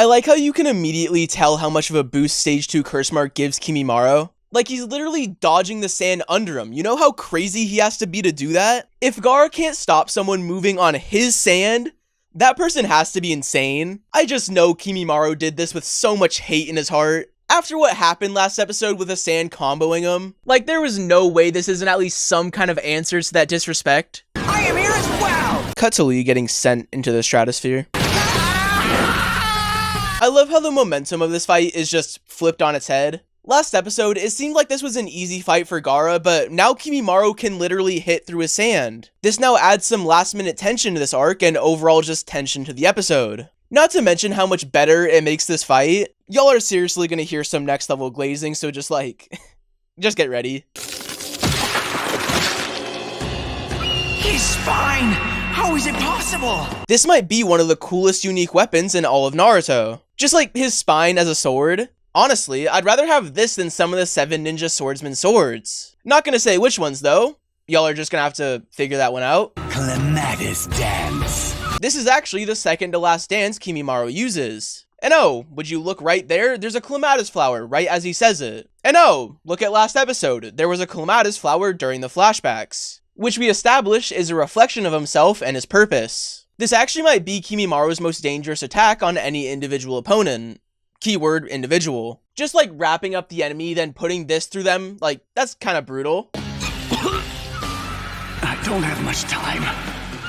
I like how you can immediately tell how much of a boost Stage 2 Curse Mark gives Kimimaro. Like, he's literally dodging the sand under him. You know how crazy he has to be to do that? If Gaara can't stop someone moving on his sand, that person has to be insane. I just know Kimimaro did this with so much hate in his heart. After what happened last episode with the sand comboing him, like, there was no way this isn't at least some kind of answer to that disrespect. I am here as well! Cut to Lee getting sent into the stratosphere. I love how the momentum of this fight is just flipped on its head. Last episode, it seemed like this was an easy fight for Gaara, but now Kimimaro can literally hit through his sand. This now adds some last minute tension to this arc and overall just tension to the episode. Not to mention how much better it makes this fight. Y'all are seriously gonna hear some next level glazing, so just like, just get ready. He's fine! How is it possible? This might be one of the coolest unique weapons in all of Naruto. Just like his spine as a sword. Honestly, I'd rather have this than some of the 7 ninja swordsman swords. Not gonna say which ones though. Y'all are just gonna have to figure that one out. Clematis dance. This is actually the second to last dance Kimimaro uses. And oh, would you look right there? There's a clematis flower right as he says it. And oh, look at last episode. There was a clematis flower during the flashbacks, which we establish is a reflection of himself and his purpose. This actually might be Kimimaro's most dangerous attack on any individual opponent. Keyword individual. Just like wrapping up the enemy, then putting this through them, like, that's kind of brutal. I don't have much time.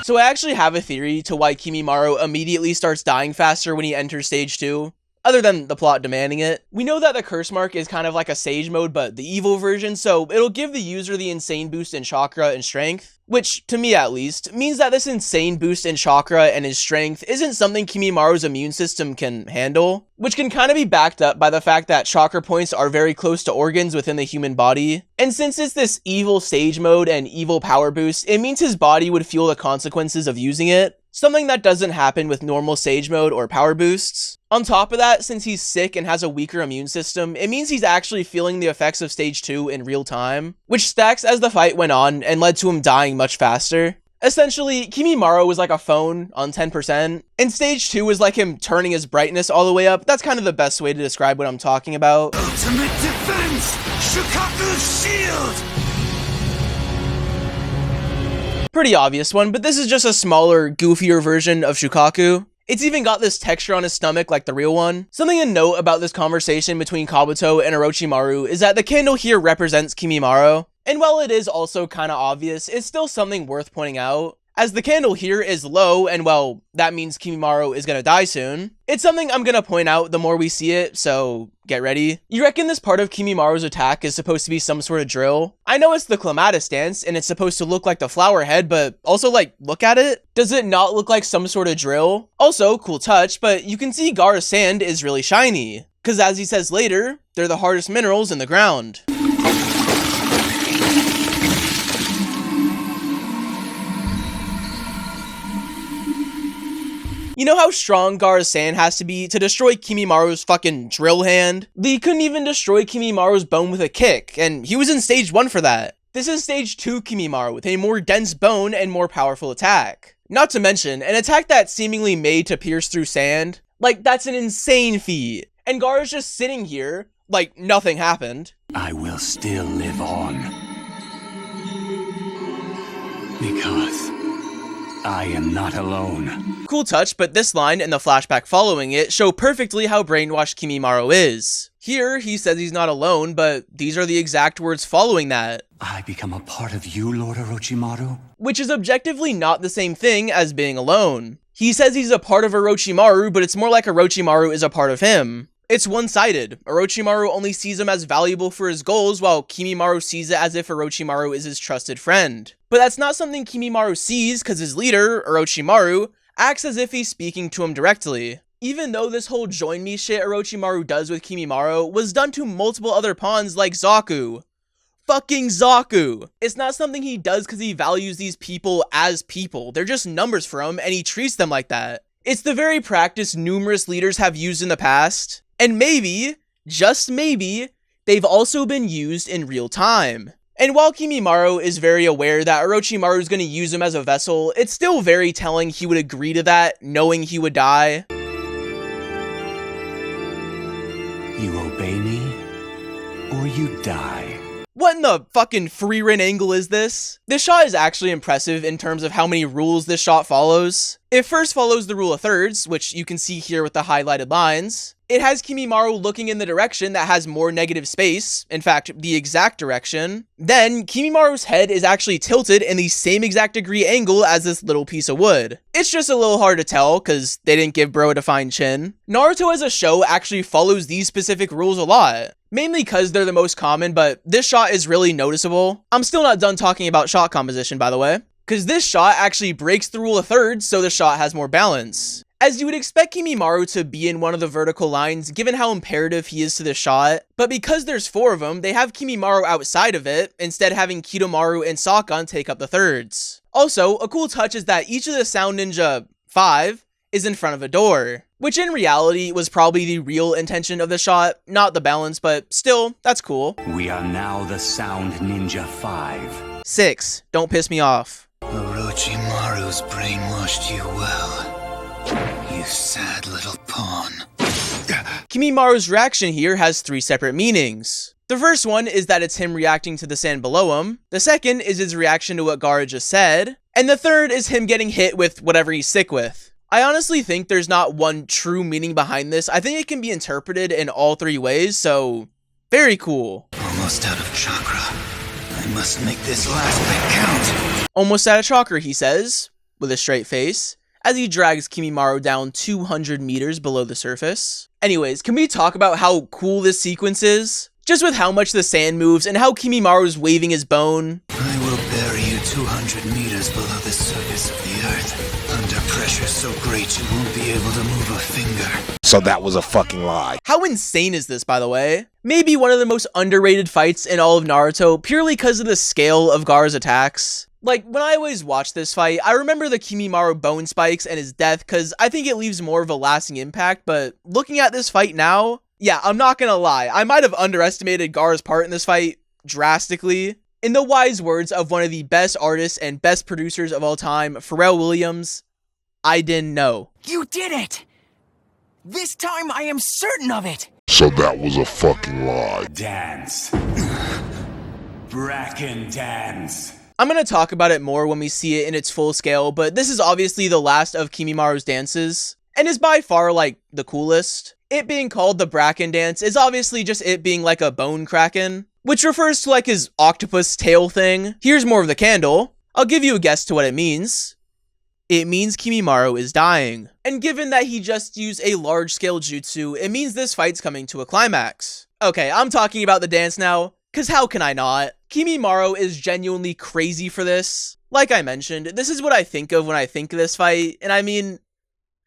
So I actually have a theory to why Kimimaro immediately starts dying faster when he enters stage 2. Other than the plot demanding it. We know that the curse mark is kind of like a sage mode, but the evil version, so it'll give the user the insane boost in chakra and strength, which, to me at least, means that this insane boost in chakra and his strength isn't something Kimimaro's immune system can handle, which can kind of be backed up by the fact that chakra points are very close to organs within the human body. And since it's this evil stage mode and evil power boost, it means his body would feel the consequences of using it. Something that doesn't happen with normal sage mode or power boosts. On top of that, since he's sick and has a weaker immune system, it means he's actually feeling the effects of stage 2 in real time, which stacks as the fight went on and led to him dying much faster. Essentially, Kimimaro was like a phone on 10%, and stage 2 was like him turning his brightness all the way up. That's kind of the best way to describe what I'm talking about. Ultimate defense! Shukaku's shield! Pretty obvious one, but this is just a smaller, goofier version of Shukaku. It's even got this texture on his stomach like the real one. Something to note about this conversation between Kabuto and Orochimaru is that the candle here represents Kimimaro. And while it is also kinda obvious, it's still something worth pointing out. As the candle here is low, and well, that means Kimimaro is gonna die soon. It's something I'm gonna point out the more we see it, so get ready. You reckon this part of Kimimaro's attack is supposed to be some sort of drill? I know it's the clematis dance, and it's supposed to look like the flower head, but also like, look at it. Does it not look like some sort of drill? Also, cool touch, but you can see Gaara's sand is really shiny. Cause as he says later, they're the hardest minerals in the ground. You know how strong Gaara's sand has to be to destroy Kimimaro's fucking drill hand? Lee couldn't even destroy Kimimaro's bone with a kick, and he was in stage 1 for that. This is stage 2 Kimimaro with a more dense bone and more powerful attack. Not to mention, an attack that's seemingly made to pierce through sand. Like, that's an insane feat. And Gaara's just sitting here, like nothing happened. I will still live on. Because I am not alone. Cool touch, but this line and the flashback following it show perfectly how brainwashed Kimimaro is. Here, he says he's not alone, but these are the exact words following that. I become a part of you, Lord Orochimaru? Which is objectively not the same thing as being alone. He says he's a part of Orochimaru, but it's more like Orochimaru is a part of him. It's one-sided. Orochimaru only sees him as valuable for his goals, while Kimimaro sees it as if Orochimaru is his trusted friend. But that's not something Kimimaro sees, because his leader, Orochimaru, acts as if he's speaking to him directly. Even though this whole join me shit Orochimaru does with Kimimaro was done to multiple other pawns like Zaku. Fucking Zaku! It's not something he does because he values these people as people. They're just numbers for him, and he treats them like that. It's the very practice numerous leaders have used in the past. And maybe, just maybe, they've also been used in real time. And while Kimimaro is very aware that Orochimaru is going to use him as a vessel, it's still very telling he would agree to that, knowing he would die. You obey me, or you die. What in the fucking Frieren angle is this? This shot is actually impressive in terms of how many rules this shot follows. It first follows the rule of thirds, which you can see here with the highlighted lines. It has Kimimaro looking in the direction that has more negative space, in fact, the exact direction. Then, Kimimaro's head is actually tilted in the same exact degree angle as this little piece of wood. It's just a little hard to tell, cause they didn't give bro a defined chin. Naruto as a show actually follows these specific rules a lot. Mainly cause they're the most common, but this shot is really noticeable. I'm still not done talking about shot composition, by the way. Cause this shot actually breaks the rule of thirds, so the shot has more balance. As you would expect Kimimaro to be in one of the vertical lines, given how imperative he is to the shot, but because there's 4 of them, they have Kimimaro outside of it, instead having Kidomaru and Sakan take up the thirds. Also, a cool touch is that each of the Sound Ninja 5 is in front of a door, which in reality was probably the real intention of the shot, not the balance, but still, that's cool. We are now the Sound Ninja 5. 6. Don't piss me off. Orochimaru's brainwashed you well. You sad little pawn. Kimimaru's reaction here has 3 separate meanings. The first one is that it's him reacting to the sand below him. The second is his reaction to what Gaara just said. And the third is him getting hit with whatever he's sick with. I honestly think there's not one true meaning behind this. I think it can be interpreted in all 3 ways, so very cool. Almost out of chakra. I must make this last bit count. Almost out of chakra, he says, with a straight face, as he drags Kimimaro down 200 meters below the surface. Anyways, can we talk about how cool this sequence is? Just with how much the sand moves and how Kimimaru's waving his bone. I will bury you 200 meters below the surface of the earth. Under pressure so great you won't be able to move a finger. So that was a fucking lie. How insane is this, by the way? Maybe one of the most underrated fights in all of Naruto, purely because of the scale of Gaara's attacks. Like, when I always watch this fight, I remember the Kimimaro bone spikes and his death, because I think it leaves more of a lasting impact, but looking at this fight now, yeah, I'm not gonna lie, I might have underestimated Gaara's part in this fight drastically. In the wise words of one of the best artists and best producers of all time, Pharrell Williams, I didn't know. You did it! This time I am certain of it! So that was a fucking lie. Dance. Bracken dance. I'm going to talk about it more when we see it in its full scale, but this is obviously the last of Kimimaru's dances, and is by far, like, the coolest. It being called the Bracken dance is obviously just it being like a bone kraken, which refers to like his octopus tail thing. Here's more of the candle. I'll give you a guess to what it means. It means Kimimaro is dying. And given that he just used a large-scale jutsu, it means this fight's coming to a climax. Okay, I'm talking about the dance now, cause how can I not? Kimimaro is genuinely crazy for this. Like I mentioned, this is what I think of when I think of this fight, and I mean,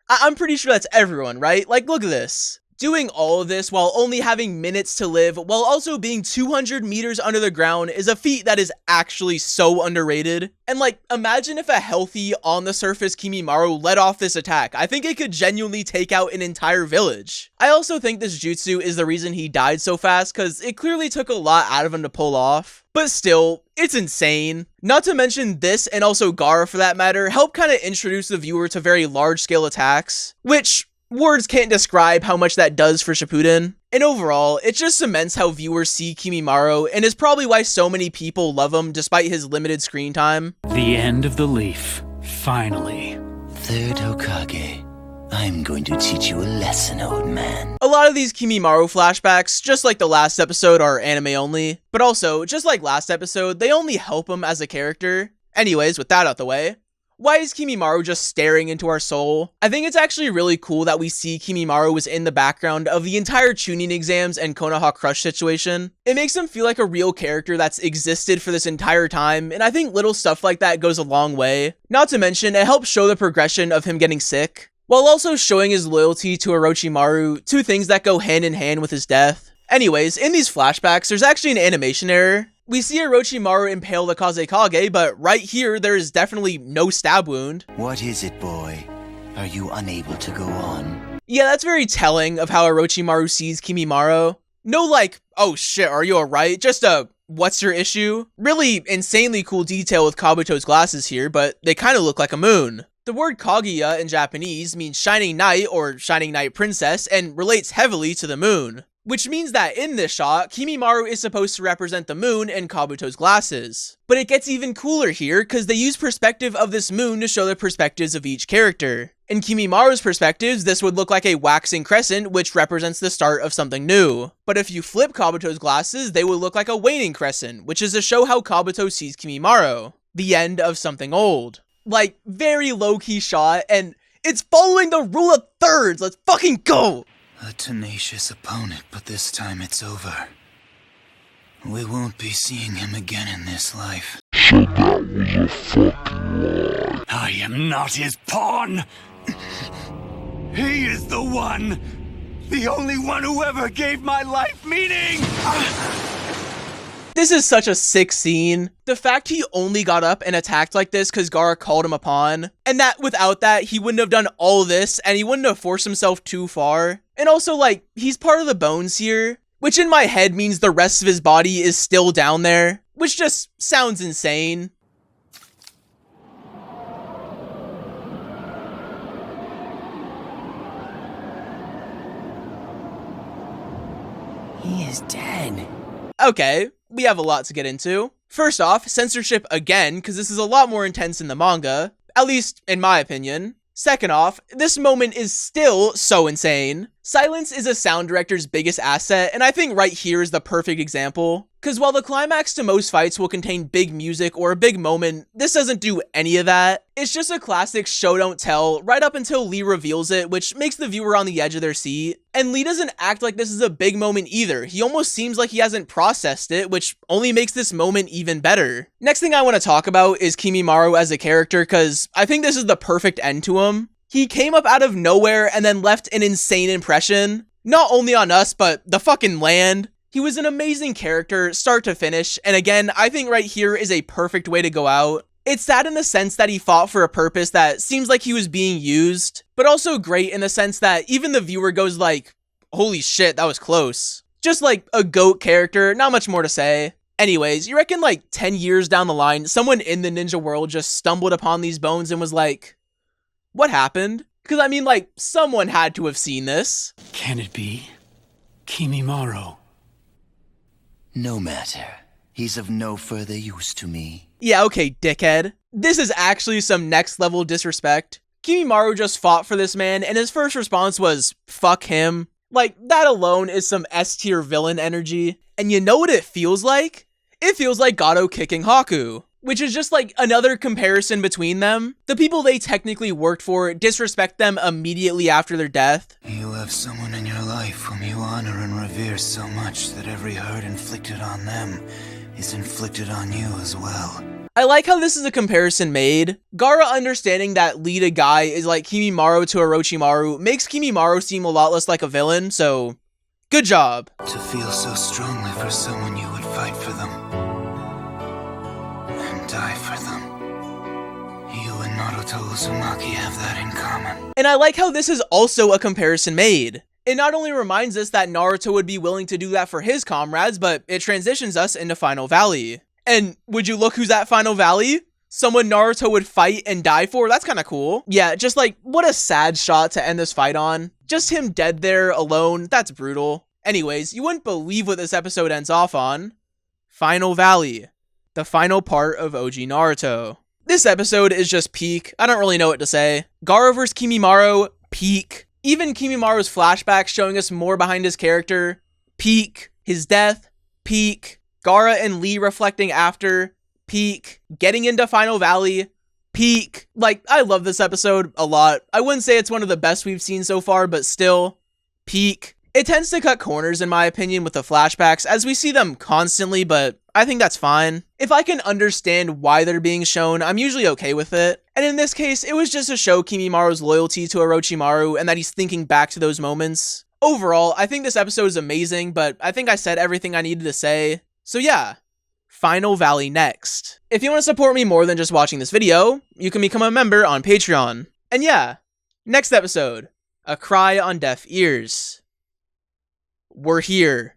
I'm pretty sure that's everyone, right? Like, look at this. Doing all of this while only having minutes to live, while also being 200 meters under the ground, is a feat that is actually so underrated. And like, imagine if a healthy, on-the-surface Kimimaro led off this attack. I think it could genuinely take out an entire village. I also think this jutsu is the reason he died so fast, because it clearly took a lot out of him to pull off. But still, it's insane. Not to mention this, and also Gaara for that matter, help kind of introduce the viewer to very large-scale attacks, which words can't describe how much that does for Shippuden. And overall, it just cements how viewers see Kimimaro, and is probably why so many people love him despite his limited screen time. The end of the leaf. Finally. Third Hokage, I'm going to teach you a lesson, old man. A lot of these Kimimaro flashbacks, just like the last episode, are anime only, but also, just like last episode, they only help him as a character. Anyways, with that out the way, why is Kimimaro just staring into our soul? I think it's actually really cool that we see Kimimaro was in the background of the entire Chunin exams and Konoha Crush situation. It makes him feel like a real character that's existed for this entire time, and I think little stuff like that goes a long way. Not to mention, it helps show the progression of him getting sick, while also showing his loyalty to Orochimaru, 2 things that go hand in hand with his death. Anyways, in these flashbacks, there's actually an animation error. We see Orochimaru impale the Kazekage, but right here, there is definitely no stab wound. What is it, boy? Are you unable to go on? Yeah, that's very telling of how Orochimaru sees Kimimaro. No like, oh shit, are you alright? Just a, what's your issue? Really insanely cool detail with Kabuto's glasses here, but they kind of look like a moon. The word Kaguya in Japanese means shining knight or shining knight princess and relates heavily to the moon. which means that in this shot, Kimimaro is supposed to represent the moon and Kabuto's glasses. But it gets even cooler here because they use perspective of this moon to show the perspectives of each character. In Kimimaro's perspectives, this would look like a waxing crescent, which represents the start of something new. But if you flip Kabuto's glasses, they would look like a waning crescent, which is to show how Kabuto sees Kimimaro. The end of something old. Like, very low-key shot, and it's following the rule of thirds! Let's fucking go! A tenacious opponent, but this time it's over. We won't be seeing him again in this life. So that was a fucking lie. I am not his pawn. He is the one. The only one who ever gave my life meaning. This is such a sick scene. The fact he only got up and attacked like this because Gaara called him a pawn, and that without that, he wouldn't have done all this, and he wouldn't have forced himself too far. And also, like, he's part of the bones here, which in my head means the rest of his body is still down there, which just sounds insane. He is dead. Okay, we have a lot to get into. First off, censorship again, because this is a lot more intense in the manga, at least in my opinion. Second off, this moment is still so insane. Silence is a sound director's biggest asset, and I think right here is the perfect example. Because while the climax to most fights will contain big music or a big moment, this doesn't do any of that. It's just a classic show don't tell right up until Lee reveals it, which makes the viewer on the edge of their seat. And Lee doesn't act like this is a big moment either. He almost seems like he hasn't processed it, which only makes this moment even better. Next thing I want to talk about is Kimimaro as a character, because I think this is the perfect end to him. He came up out of nowhere and then left an insane impression, not only on us, but the fucking land. He was an amazing character, start to finish, and again, I think right here is a perfect way to go out. It's sad in the sense that he fought for a purpose that seems like he was being used, but also great in the sense that even the viewer goes like, holy shit, that was close. Just like a GOAT character, not much more to say. Anyways, you reckon like 10 years down the line, someone in the ninja world just stumbled upon these bones and was like, what happened? Because I mean, like, someone had to have seen this. Can it be Kimimaro? No matter. He's of no further use to me. Yeah, okay, dickhead. This is actually some next level disrespect. Kimimaro just fought for this man, and his first response was, fuck him. Like, that alone is some S-tier villain energy. And you know what it feels like? It feels like Gato kicking Haku. Which is just like another comparison between them. The people they technically worked for disrespect them immediately after their death. You have someone in your life whom you honor and revere so much that every hurt inflicted on them is inflicted on you as well. I like how this is a comparison made. Gaara understanding that Lita Guy is like Kimimaro to Orochimaru makes Kimimaro seem a lot less like a villain, so good job. To feel so strongly for someone you would fight for them. Die for them. You and Naruto Uzumaki have that in common. And I like how this is also a comparison made. It not only reminds us that Naruto would be willing to do that for his comrades, but it transitions us into Final Valley. And would you look who's at Final Valley? Someone Naruto would fight and die for? That's kind of cool. Yeah, just like, what a sad shot to end this fight on. Just him dead there alone, that's brutal. Anyways, you wouldn't believe what this episode ends off on. Final Valley. The final part of OG Naruto. This episode is just peak. I don't really know what to say. Gaara vs Kimimaro, peak. Even Kimimaro's flashbacks showing us more behind his character, peak. His death, peak. Gaara and Lee reflecting after, peak. Getting into Final Valley, peak. Like, I love this episode a lot. I wouldn't say it's one of the best we've seen so far, but still, peak. It tends to cut corners, in my opinion, with the flashbacks, as we see them constantly, but I think that's fine. If I can understand why they're being shown, I'm usually okay with it. And in this case, it was just to show Kimimaro's loyalty to Orochimaru and that he's thinking back to those moments. Overall, I think this episode is amazing, but I think I said everything I needed to say. So yeah, Final Valley next. If you want to support me more than just watching this video, you can become a member on Patreon. And yeah, next episode, A Cry on Deaf Ears. We're here.